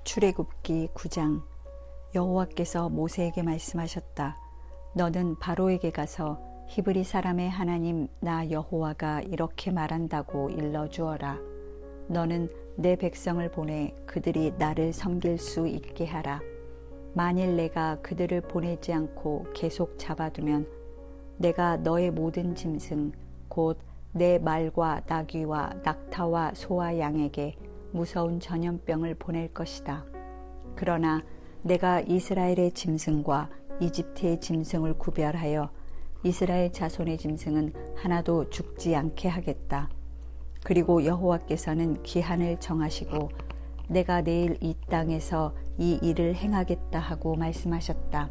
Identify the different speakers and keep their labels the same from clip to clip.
Speaker 1: 출애굽기 9장. 여호와께서 모세에게 말씀하셨다. 너는 바로에게 가서 히브리 사람의 하나님 나 여호와가 이렇게 말한다고 일러주어라. 너는 내 백성을 보내 그들이 나를 섬길 수 있게 하라. 만일 내가 그들을 보내지 않고 계속 잡아두면 내가 너의 모든 짐승 곧 내 말과 나귀와 낙타와 소와 양에게 무서운 전염병을 보낼 것이다. 그러나 내가 이스라엘의 짐승과 이집트의 짐승을 구별하여 이스라엘 자손의 짐승은 하나도 죽지 않게 하겠다. 그리고 여호와께서는 기한을 정하시고 내가 내일 이 땅에서 이 일을 행하겠다 하고 말씀하셨다.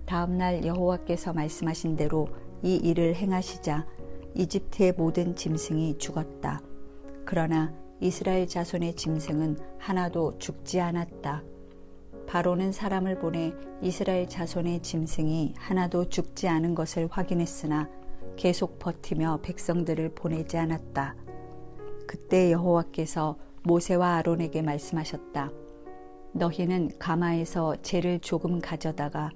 Speaker 1: 다음 날 여호와께서 말씀하신 대로 이 일을 행하시자 이집트의 모든 짐승이 죽었다. 그러나 이스라엘 자손의 짐승은 하나도 죽지 않았다. 바로는 사람을 보내 이스라엘 자손의 짐승이 하나도 죽지 않은 것을 확인했으나 계속 버티며 백성들을 보내지 않았다. 그때 여호와께서 모세와 아론에게 말씀하셨다. 너희는 가마에서 재를 조금 가져다가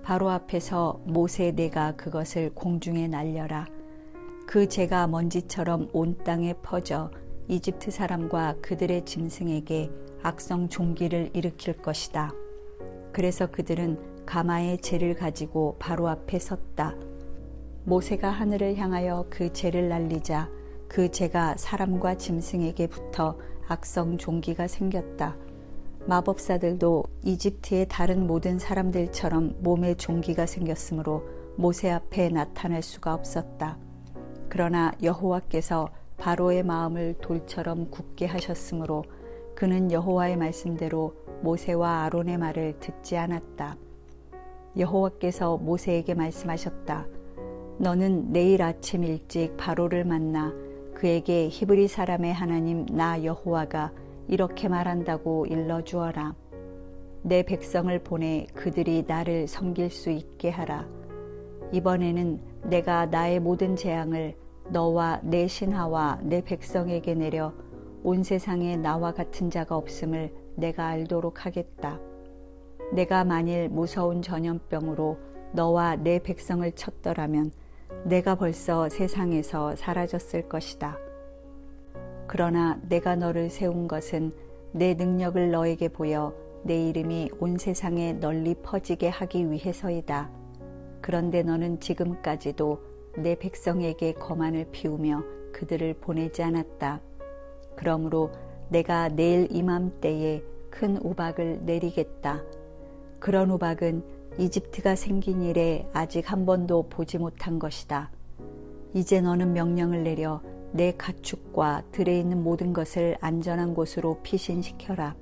Speaker 1: 바로 앞에서 모세 네가 그것을 공중에 날려라. 그 재가 먼지처럼 온 땅에 퍼져 이집트 사람과 그들의 짐승에게 악성 종기를 일으킬 것이다. 그래서 그들은 가마에 재를 가지고 바로 앞에 섰다. 모세가 하늘을 향하여 그 재를 날리자 그 재가 사람과 짐승에게 붙어 악성 종기가 생겼다. 마법사들도 이집트의 다른 모든 사람들처럼 몸에 종기가 생겼으므로 모세 앞에 나타날 수가 없었다. 그러나 여호와께서 바로의 마음을 돌처럼 굳게 하셨으므로 그는 여호와의 말씀대로 모세와 아론의 말을 듣지 않았다. 여호와께서 모세에게 말씀하셨다. 너는 내일 아침 일찍 바로를 만나 그에게 히브리 사람의 하나님 나 여호와가 이렇게 말한다고 일러주어라. 내 백성을 보내 그들이 나를 섬길 수 있게 하라. 이번에는 내가 나의 모든 재앙을 너와 내 신하와 내 백성에게 내려 온 세상에 나와 같은 자가 없음을 내가 알도록 하겠다. 내가 만일 무서운 전염병으로 너와 내 백성을 쳤더라면 내가 벌써 세상에서 사라졌을 것이다. 그러나 내가 너를 세운 것은 내 능력을 너에게 보여 내 이름이 온 세상에 널리 퍼지게 하기 위해서이다. 그런데 너는 지금까지도 내 백성에게 거만을 피우며 그들을 보내지 않았다. 그러므로 내가 내일 이맘때에 큰 우박을 내리겠다. 그런 우박은 이집트가 생긴 이래 아직 한 번도 보지 못한 것이다. 이제 너는 명령을 내려 내 가축과 들에 있는 모든 것을 안전한 곳으로 피신시켜라.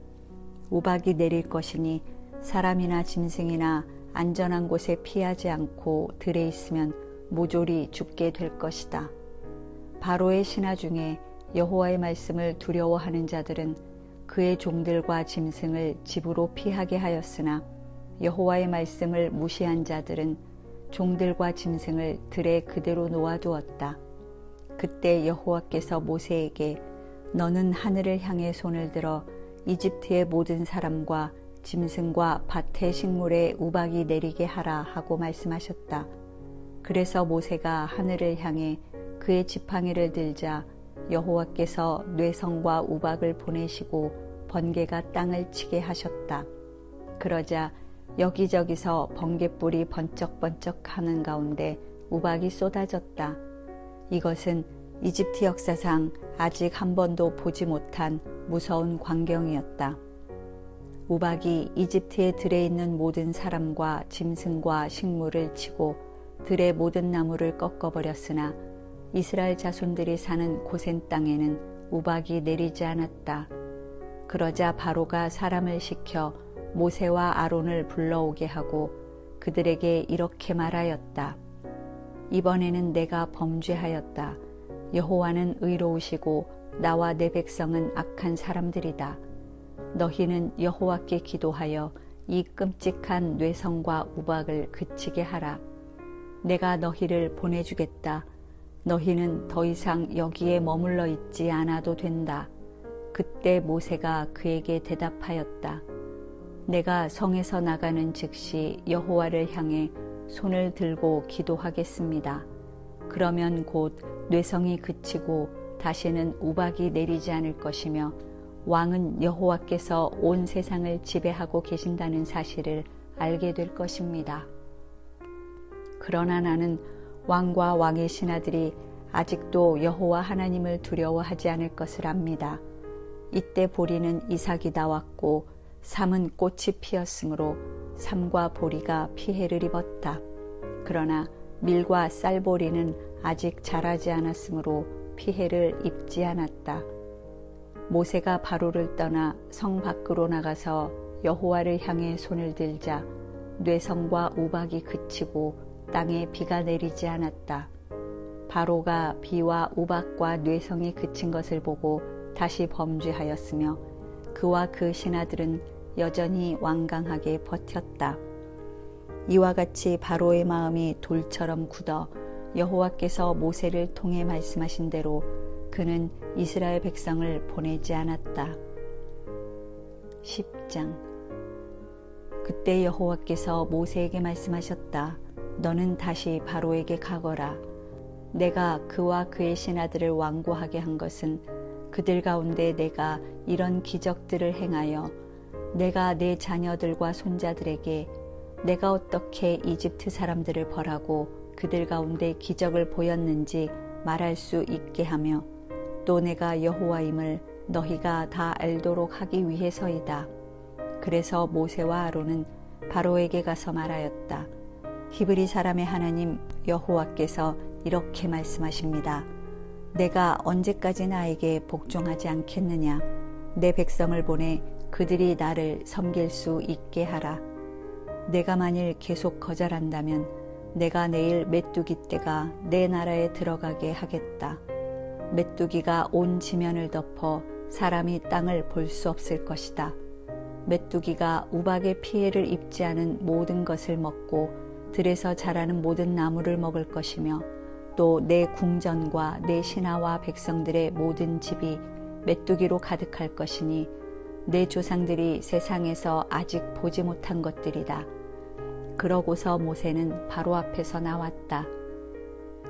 Speaker 1: 우박이 내릴 것이니 사람이나 짐승이나 안전한 곳에 피하지 않고 들에 있으면 모조리 죽게 될 것이다. 바로의 신하 중에 여호와의 말씀을 두려워하는 자들은 그의 종들과 짐승을 집으로 피하게 하였으나 여호와의 말씀을 무시한 자들은 종들과 짐승을 들에 그대로 놓아두었다. 그때 여호와께서 모세에게 너는 하늘을 향해 손을 들어 이집트의 모든 사람과 짐승과 밭의 식물에 우박이 내리게 하라 하고 말씀하셨다. 그래서 모세가 하늘을 향해 그의 지팡이를 들자 여호와께서 뇌성과 우박을 보내시고 번개가 땅을 치게 하셨다. 그러자 여기저기서 번갯불이 번쩍번쩍하는 가운데 우박이 쏟아졌다. 이것은 이집트 역사상 아직 한 번도 보지 못한 무서운 광경이었다. 우박이 이집트의 들에 있는 모든 사람과 짐승과 식물을 치고 들의 모든 나무를 꺾어버렸으나 이스라엘 자손들이 사는 고센 땅에는 우박이 내리지 않았다. 그러자 바로가 사람을 시켜 모세와 아론을 불러오게 하고 그들에게 이렇게 말하였다. 이번에는 내가 범죄하였다. 여호와는 의로우시고 나와 내 백성은 악한 사람들이다. 너희는 여호와께 기도하여 이 끔찍한 뇌성과 우박을 그치게 하라. 내가 너희를 보내주겠다. 너희는 더 이상 여기에 머물러 있지 않아도 된다. 그때 모세가 그에게 대답하였다. 내가 성에서 나가는 즉시 여호와를 향해 손을 들고 기도하겠습니다. 그러면 곧 뇌성이 그치고 다시는 우박이 내리지 않을 것이며 왕은 여호와께서 온 세상을 지배하고 계신다는 사실을 알게 될 것입니다. 그러나 나는 왕과 왕의 신하들이 아직도 여호와 하나님을 두려워하지 않을 것을 압니다. 이때 보리는 이삭이 나왔고 삼은 꽃이 피었으므로 삼과 보리가 피해를 입었다. 그러나 밀과 쌀보리는 아직 자라지 않았으므로 피해를 입지 않았다. 모세가 바로를 떠나 성 밖으로 나가서 여호와를 향해 손을 들자 뇌성과 우박이 그치고 땅에 비가 내리지 않았다. 바로가 비와 우박과 뇌성이 그친 것을 보고 다시 범죄하였으며 그와 그 신하들은 여전히 완강하게 버텼다. 이와 같이 바로의 마음이 돌처럼 굳어 여호와께서 모세를 통해 말씀하신 대로 그는 이스라엘 백성을 보내지 않았다. 10장. 그때 여호와께서 모세에게 말씀하셨다. 너는 다시 바로에게 가거라. 내가 그와 그의 신하들을 완고하게 한 것은 그들 가운데 내가 이런 기적들을 행하여 내가 내 자녀들과 손자들에게 내가 어떻게 이집트 사람들을 벌하고 그들 가운데 기적을 보였는지 말할 수 있게 하며 또 내가 여호와임을 너희가 다 알도록 하기 위해서이다. 그래서 모세와 아론은 바로에게 가서 말하였다. 히브리 사람의 하나님 여호와께서 이렇게 말씀하십니다. 내가 언제까지 나에게 복종하지 않겠느냐? 내 백성을 보내 그들이 나를 섬길 수 있게 하라. 내가 만일 계속 거절한다면 내가 내일 메뚜기 떼가 내 나라에 들어가게 하겠다. 메뚜기가 온 지면을 덮어 사람이 땅을 볼 수 없을 것이다. 메뚜기가 우박의 피해를 입지 않은 모든 것을 먹고 들에서 자라는 모든 나무를 먹을 것이며 또 내 궁전과 내 신하와 백성들의 모든 집이 메뚜기로 가득할 것이니 내 조상들이 세상에서 아직 보지 못한 것들이다. 그러고서 모세는 바로 앞에서 나왔다.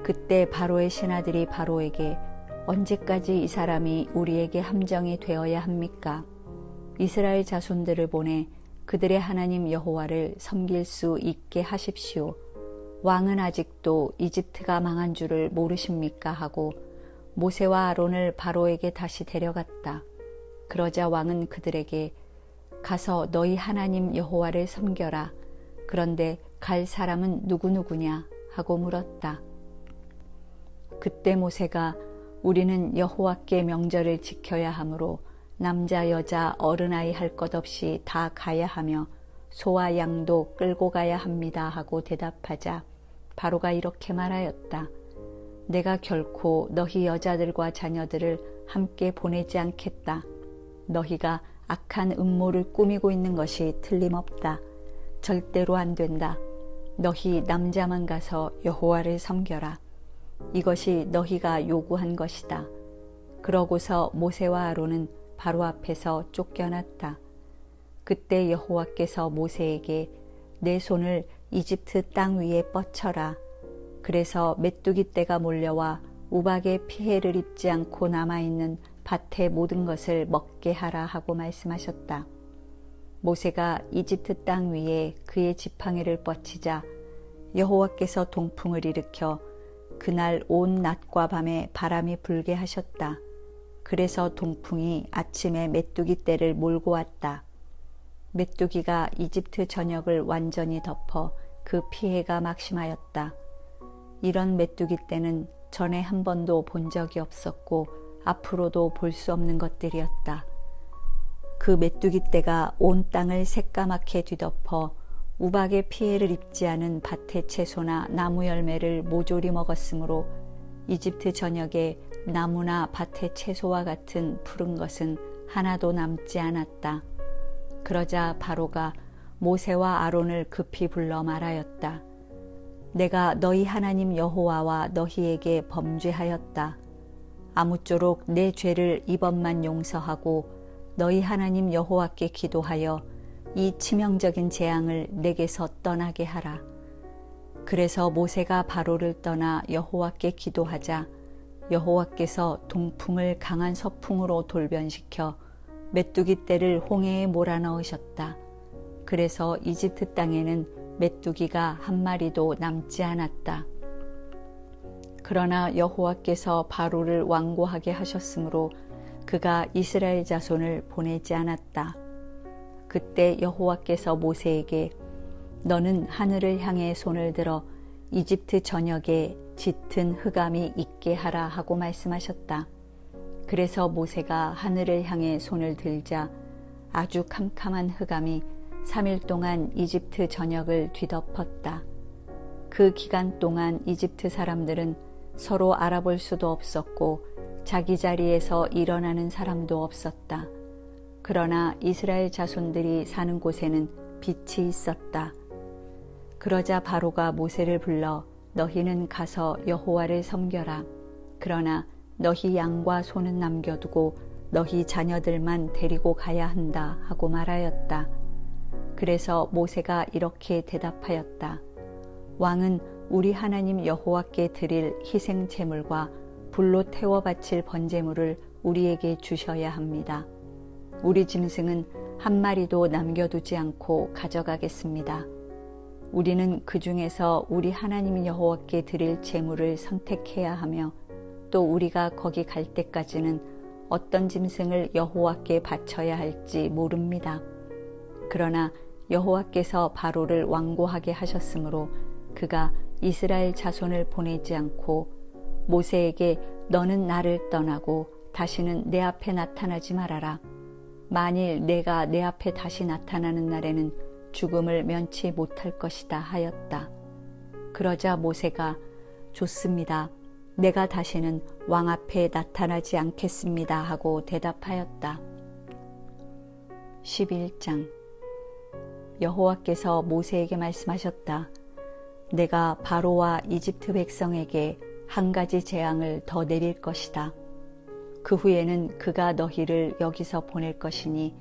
Speaker 1: 그때 바로의 신하들이 바로에게 언제까지 이 사람이 우리에게 함정이 되어야 합니까? 이스라엘 자손들을 보내 그들의 하나님 여호와를 섬길 수 있게 하십시오. 왕은 아직도 이집트가 망한 줄을 모르십니까? 하고 모세와 아론을 바로에게 다시 데려갔다. 그러자 왕은 그들에게 가서 너희 하나님 여호와를 섬겨라. 그런데 갈 사람은 누구누구냐? 하고 물었다. 그때 모세가 우리는 여호와께 명절을 지켜야 하므로 남자 여자 어른아이 할 것 없이 다 가야 하며 소와 양도 끌고 가야 합니다 하고 대답하자 바로가 이렇게 말하였다. 내가 결코 너희 여자들과 자녀들을 함께 보내지 않겠다. 너희가 악한 음모를 꾸미고 있는 것이 틀림없다. 절대로 안 된다. 너희 남자만 가서 여호와를 섬겨라. 이것이 너희가 요구한 것이다. 그러고서 모세와 아론은 바로 앞에서 쫓겨났다. 그때 여호와께서 모세에게 내 손을 이집트 땅 위에 뻗쳐라. 그래서 메뚜기 떼가 몰려와 우박의 피해를 입지 않고 남아있는 밭의 모든 것을 먹게 하라 하고 말씀하셨다. 모세가 이집트 땅 위에 그의 지팡이를 뻗치자 여호와께서 동풍을 일으켜 그날 온 낮과 밤에 바람이 불게 하셨다. 그래서 동풍이 아침에 메뚜기 떼를 몰고 왔다. 메뚜기가 이집트 전역을 완전히 덮어 그 피해가 막심하였다. 이런 메뚜기 떼는 전에 한 번도 본 적이 없었고 앞으로도 볼 수 없는 것들이었다. 그 메뚜기 떼가 온 땅을 새까맣게 뒤덮어 우박의 피해를 입지 않은 밭의 채소나 나무 열매를 모조리 먹었으므로 이집트 전역에 나무나 밭의 채소와 같은 푸른 것은 하나도 남지 않았다. 그러자 바로가 모세와 아론을 급히 불러 말하였다. 내가 너희 하나님 여호와와 너희에게 범죄하였다. 아무쪼록 내 죄를 이번만 용서하고 너희 하나님 여호와께 기도하여 이 치명적인 재앙을 내게서 떠나게 하라. 그래서 모세가 바로를 떠나 여호와께 기도하자 여호와께서 동풍을 강한 서풍으로 돌변시켜 메뚜기 떼를 홍해에 몰아넣으셨다. 그래서 이집트 땅에는 메뚜기가 한 마리도 남지 않았다. 그러나 여호와께서 바로를 완고하게 하셨으므로 그가 이스라엘 자손을 보내지 않았다. 그때 여호와께서 모세에게 너는 하늘을 향해 손을 들어 이집트 전역에 짙은 흑암이 있게 하라 하고 말씀하셨다. 그래서 모세가 하늘을 향해 손을 들자 아주 캄캄한 흑암이 3일 동안 이집트 전역을 뒤덮었다. 그 기간 동안 이집트 사람들은 서로 알아볼 수도 없었고 자기 자리에서 일어나는 사람도 없었다. 그러나 이스라엘 자손들이 사는 곳에는 빛이 있었다. 그러자 바로가 모세를 불러 너희는 가서 여호와를 섬겨라. 그러나 너희 양과 소는 남겨두고 너희 자녀들만 데리고 가야 한다 하고 말하였다. 그래서 모세가 이렇게 대답하였다. 왕은 우리 하나님 여호와께 드릴 희생 제물과 불로 태워 바칠 번제물을 우리에게 주셔야 합니다. 우리 짐승은 한 마리도 남겨두지 않고 가져가겠습니다. 우리는 그 중에서 우리 하나님 여호와께 드릴 제물을 선택해야 하며 또 우리가 거기 갈 때까지는 어떤 짐승을 여호와께 바쳐야 할지 모릅니다. 그러나 여호와께서 바로를 완고하게 하셨으므로 그가 이스라엘 자손을 보내지 않고 모세에게 너는 나를 떠나고 다시는 내 앞에 나타나지 말아라. 만일 내가 내 앞에 다시 나타나는 날에는 죽음을 면치 못할 것이다 하였다. 그러자 모세가 좋습니다. 내가 다시는 왕 앞에 나타나지 않겠습니다 하고 대답하였다. 11장 여호와께서 모세에게 말씀하셨다. 내가 바로와 이집트 백성에게 한 가지 재앙을 더 내릴 것이다. 그 후에는 그가 너희를 여기서 보낼 것이니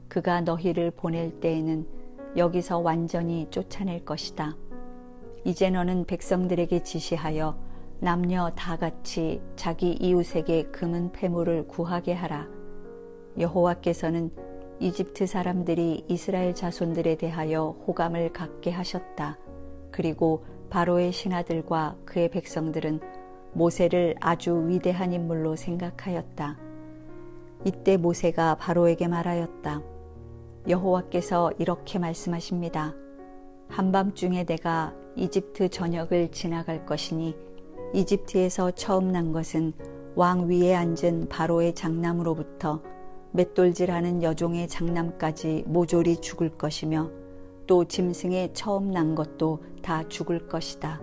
Speaker 1: 그가 너희를 보낼 때에는 여기서 완전히 쫓아낼 것이다. 이제 너는 백성들에게 지시하여 남녀 다 같이 자기 이웃에게 금은 패물을 구하게 하라. 여호와께서는 이집트 사람들이 이스라엘 자손들에 대하여 호감을 갖게 하셨다. 그리고 바로의 신하들과 그의 백성들은 모세를 아주 위대한 인물로 생각하였다. 이때 모세가 바로에게 말하였다. 여호와께서 이렇게 말씀하십니다. 한밤중에 내가 이집트 전역을 지나갈 것이니 이집트에서 처음 난 것은 왕 위에 앉은 바로의 장남으로부터 맷돌질하는 여종의 장남까지 모조리 죽을 것이며 또 짐승의 처음 난 것도 다 죽을 것이다.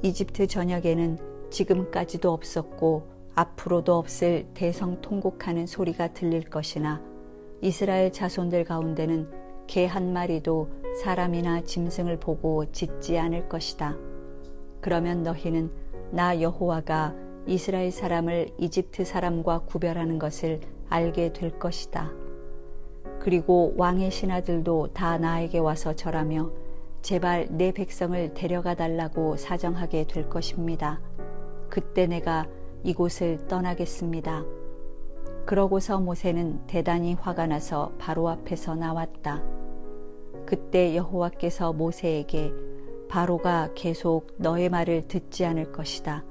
Speaker 1: 이집트 전역에는 지금까지도 없었고 앞으로도 없을 대성통곡하는 소리가 들릴 것이나 이스라엘 자손들 가운데는 개 한 마리도 사람이나 짐승을 보고 짖지 않을 것이다. 그러면 너희는 나 여호와가 이스라엘 사람을 이집트 사람과 구별하는 것을 알게 될 것이다. 그리고 왕의 신하들도 다 나에게 와서 절하며 제발 내 백성을 데려가 달라고 사정하게 될 것입니다. 그때 내가 이곳을 떠나겠습니다. 그러고서 모세는 대단히 화가 나서 바로 앞에서 나왔다. 그때 여호와께서 모세에게 바로가 계속 너의 말을 듣지 않을 것이다.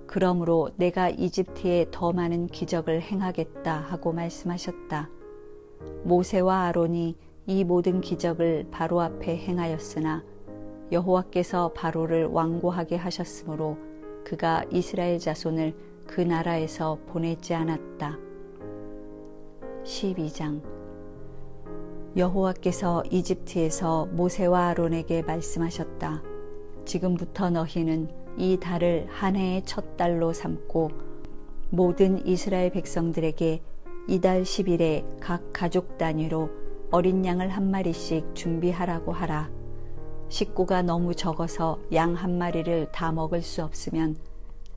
Speaker 1: 그러므로 내가 이집트에 더 많은 기적을 행하겠다 하고 말씀하셨다. 모세와 아론이 이 모든 기적을 바로 앞에 행하였으나 여호와께서 바로를 완고하게 하셨으므로 그가 이스라엘 자손을 그 나라에서 보내지 않았다. 12장 여호와께서 이집트에서 모세와 아론에게 말씀하셨다. 지금부터 너희는 이 달을 한 해의 첫 달로 삼고 모든 이스라엘 백성들에게 이달 10일에 각 가족 단위로 어린 양을 한 마리씩 준비하라고 하라. 식구가 너무 적어서 양 한 마리를 다 먹을 수 없으면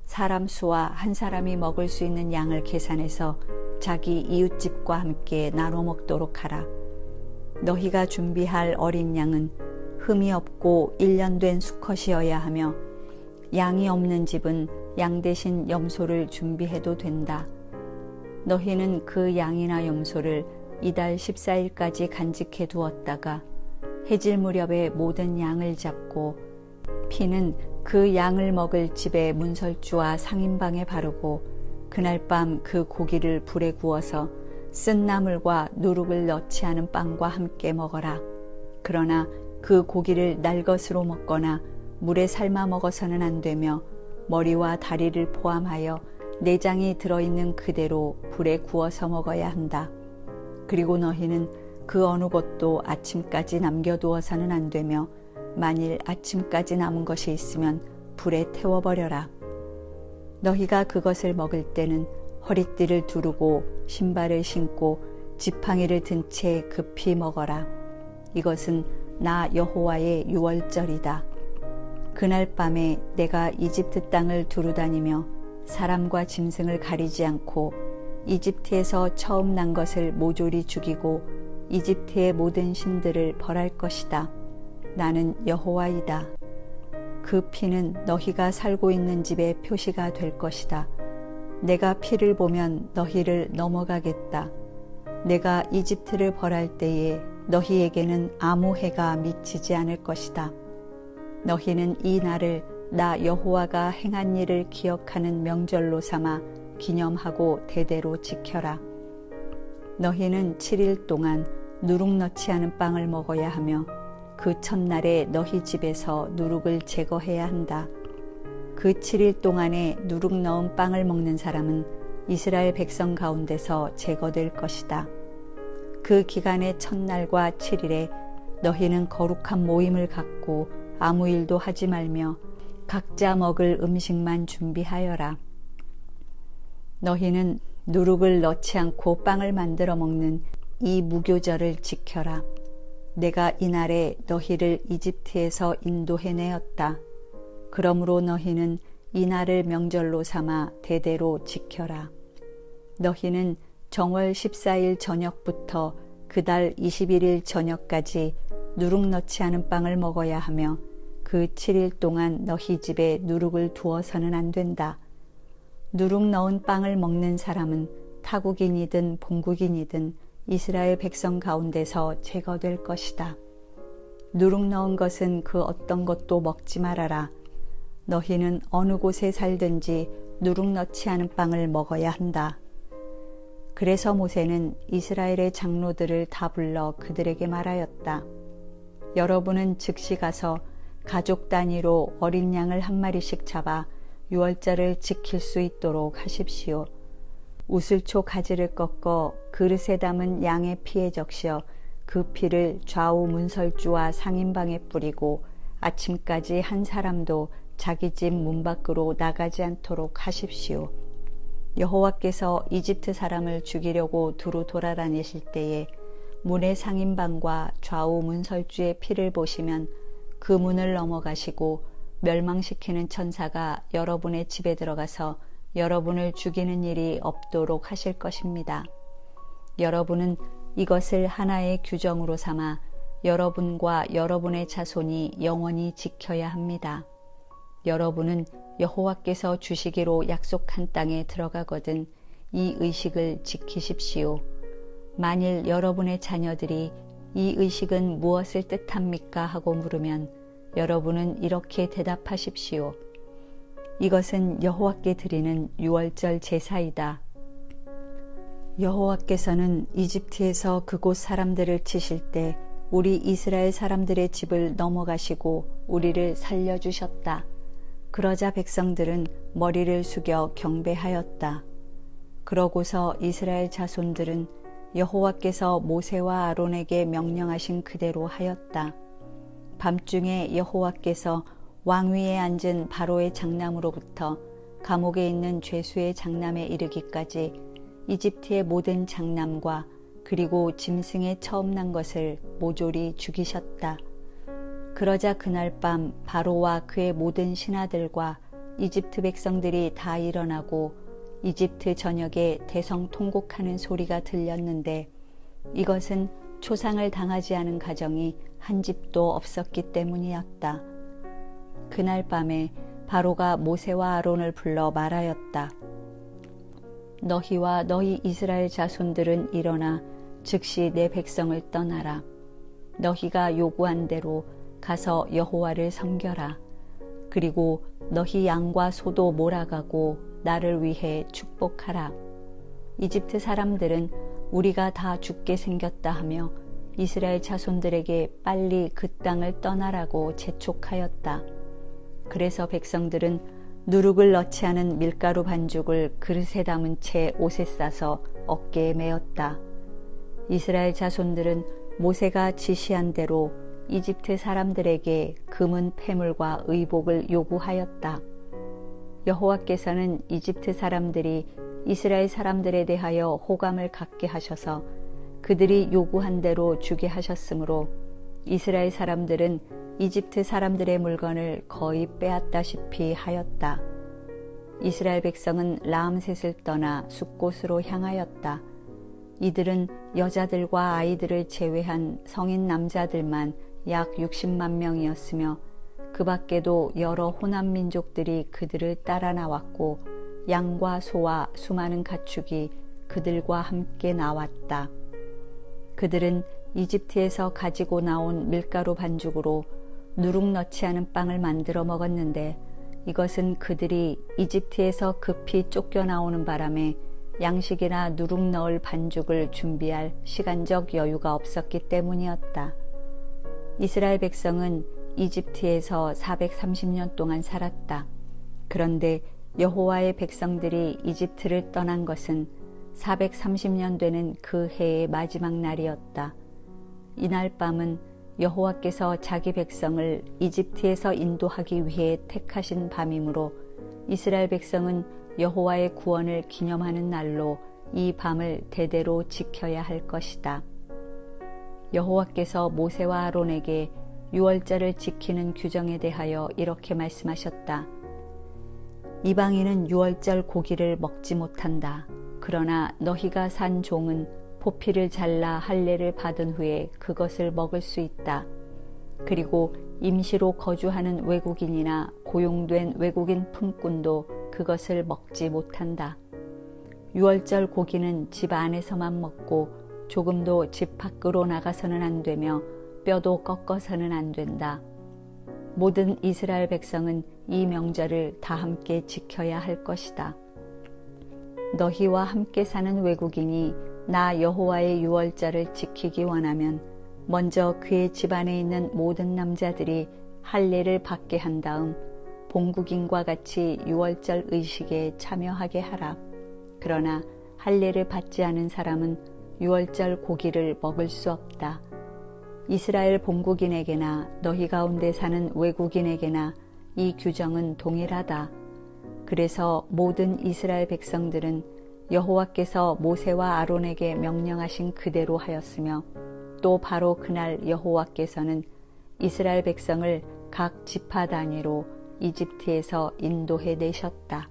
Speaker 1: 사람 수와 한 사람이 먹을 수 있는 양을 계산해서 자기 이웃집과 함께 나눠 먹도록 하라. 너희가 준비할 어린 양은 흠이 없고 1년 된 수컷이어야 하며 양이 없는 집은 양 대신 염소를 준비해도 된다. 너희는 그 양이나 염소를 이달 14일까지 간직해 두었다가 해질 무렵에 모든 양을 잡고 피는 그 양을 먹을 집의 문설주와 상인방에 바르고 그날 밤 그 고기를 불에 구워서 쓴 나물과 누룩을 넣지 않은 빵과 함께 먹어라. 그러나 그 고기를 날 것으로 먹거나 물에 삶아 먹어서는 안 되며 머리와 다리를 포함하여 내장이 들어있는 그대로 불에 구워서 먹어야 한다. 그리고 너희는 그 어느 것도 아침까지 남겨두어서는 안 되며 만일 아침까지 남은 것이 있으면 불에 태워버려라. 너희가 그것을 먹을 때는 허리띠를 두르고 신발을 신고 지팡이를 든 채 급히 먹어라. 이것은 나 여호와의 유월절이다. 그날 밤에 내가 이집트 땅을 두루다니며 사람과 짐승을 가리지 않고 이집트에서 처음 난 것을 모조리 죽이고 이집트의 모든 신들을 벌할 것이다. 나는 여호와이다. 그 피는 너희가 살고 있는 집의 표시가 될 것이다. 내가 피를 보면 너희를 넘어가겠다. 내가 이집트를 벌할 때에 너희에게는 아무 해가 미치지 않을 것이다. 너희는 이 날을 나 여호와가 행한 일을 기억하는 명절로 삼아 기념하고 대대로 지켜라. 너희는 7일 동안 누룩 넣지 않은 빵을 먹어야 하며 그 첫날에 너희 집에서 누룩을 제거해야 한다. 그 7일 동안에 누룩 넣은 빵을 먹는 사람은 이스라엘 백성 가운데서 제거될 것이다. 그 기간의 첫날과 7일에 너희는 거룩한 모임을 갖고 아무 일도 하지 말며 각자 먹을 음식만 준비하여라. 너희는 누룩을 넣지 않고 빵을 만들어 먹는 이 무교절을 지켜라. 내가 이날에 너희를 이집트에서 인도해내었다. 그러므로 너희는 이날을 명절로 삼아 대대로 지켜라. 너희는 정월 14일 저녁부터 그달 21일 저녁까지 누룩 넣지 않은 빵을 먹어야 하며 그 7일 동안 너희 집에 누룩을 두어서는 안 된다. 누룩 넣은 빵을 먹는 사람은 타국인이든 본국인이든 이스라엘 백성 가운데서 제거될 것이다. 누룩 넣은 것은 그 어떤 것도 먹지 말아라. 너희는 어느 곳에 살든지 누룩 넣지 않은 빵을 먹어야 한다. 그래서 모세는 이스라엘의 장로들을 다 불러 그들에게 말하였다. 여러분은 즉시 가서 가족 단위로 어린 양을 한 마리씩 잡아 유월절을 지킬 수 있도록 하십시오. 우슬초 가지를 꺾어 그릇에 담은 양의 피에 적셔 그 피를 좌우 문설주와 상인방에 뿌리고 아침까지 한 사람도 자기 집 문 밖으로 나가지 않도록 하십시오. 여호와께서 이집트 사람을 죽이려고 두루 돌아다니실 때에 문의 상인방과 좌우 문설주의 피를 보시면 그 문을 넘어가시고 멸망시키는 천사가 여러분의 집에 들어가서 여러분을 죽이는 일이 없도록 하실 것입니다. 여러분은 이것을 하나의 규정으로 삼아 여러분과 여러분의 자손이 영원히 지켜야 합니다. 여러분은 여호와께서 주시기로 약속한 땅에 들어가거든 이 의식을 지키십시오. 만일 여러분의 자녀들이 이 의식은 무엇을 뜻합니까? 하고 물으면 여러분은 이렇게 대답하십시오. 이것은 여호와께 드리는 유월절 제사이다. 여호와께서는 이집트에서 그곳 사람들을 치실 때 우리 이스라엘 사람들의 집을 넘어가시고 우리를 살려주셨다. 그러자 백성들은 머리를 숙여 경배하였다. 그러고서 이스라엘 자손들은 여호와께서 모세와 아론에게 명령하신 그대로 하였다. 밤중에 여호와께서 왕위에 앉은 바로의 장남으로부터 감옥에 있는 죄수의 장남에 이르기까지 이집트의 모든 장남과 그리고 짐승의 처음 난 것을 모조리 죽이셨다. 그러자 그날 밤 바로와 그의 모든 신하들과 이집트 백성들이 다 일어나고 이집트 전역에 대성통곡하는 소리가 들렸는데 이것은 초상을 당하지 않은 가정이 한 집도 없었기 때문이었다. 그날 밤에 바로가 모세와 아론을 불러 말하였다. 너희와 너희 이스라엘 자손들은 일어나 즉시 내 백성을 떠나라. 너희가 요구한 대로 가서 여호와를 섬겨라. 그리고 너희 양과 소도 몰아가고 나를 위해 축복하라. 이집트 사람들은 우리가 다 죽게 생겼다 하며 이스라엘 자손들에게 빨리 그 땅을 떠나라고 재촉하였다. 그래서 백성들은 누룩을 넣지 않은 밀가루 반죽을 그릇에 담은 채 옷에 싸서 어깨에 메었다. 이스라엘 자손들은 모세가 지시한 대로 이집트 사람들에게 금은 패물과 의복을 요구하였다. 여호와께서는 이집트 사람들이 이스라엘 사람들에 대하여 호감을 갖게 하셔서 그들이 요구한 대로 주게 하셨으므로 이스라엘 사람들은 이집트 사람들의 물건을 거의 빼앗다시피 하였다. 이스라엘 백성은 라암셋을 떠나 숫곳으로 향하였다. 이들은 여자들과 아이들을 제외한 성인 남자들만 약 60만 명이었으며 그 밖에도 여러 호남 민족들이 그들을 따라 나왔고 양과 소와 수많은 가축이 그들과 함께 나왔다. 그들은 이집트에서 가지고 나온 밀가루 반죽으로 누룩 넣지 않은 빵을 만들어 먹었는데 이것은 그들이 이집트에서 급히 쫓겨나오는 바람에 양식이나 누룩 넣을 반죽을 준비할 시간적 여유가 없었기 때문이었다. 이스라엘 백성은 이집트에서 430년 동안 살았다. 그런데 여호와의 백성들이 이집트를 떠난 것은 430년 되는 그 해의 마지막 날이었다. 이날 밤은 여호와께서 자기 백성을 이집트에서 인도하기 위해 택하신 밤이므로 이스라엘 백성은 여호와의 구원을 기념하는 날로 이 밤을 대대로 지켜야 할 것이다. 여호와께서 모세와 아론에게 유월절을 지키는 규정에 대하여 이렇게 말씀하셨다. 이방인은 유월절 고기를 먹지 못한다. 그러나 너희가 산 종은 포피를 잘라 할례를 받은 후에 그것을 먹을 수 있다. 그리고 임시로 거주하는 외국인이나 고용된 외국인 품꾼도 그것을 먹지 못한다. 유월절 고기는 집 안에서만 먹고 조금도 집 밖으로 나가서는 안 되며 뼈도 꺾어서는 안 된다. 모든 이스라엘 백성은 이 명절을 다 함께 지켜야 할 것이다. 너희와 함께 사는 외국인이 나 여호와의 유월절을 지키기 원하면 먼저 그의 집안에 있는 모든 남자들이 할례를 받게 한 다음 본국인과 같이 유월절 의식에 참여하게 하라. 그러나 할례를 받지 않은 사람은 유월절 고기를 먹을 수 없다. 이스라엘 본국인에게나 너희 가운데 사는 외국인에게나 이 규정은 동일하다. 그래서 모든 이스라엘 백성들은 여호와께서 모세와 아론에게 명령하신 그대로 하였으며 또 바로 그날 여호와께서는 이스라엘 백성을 각 지파 단위로 이집트에서 인도해 내셨다.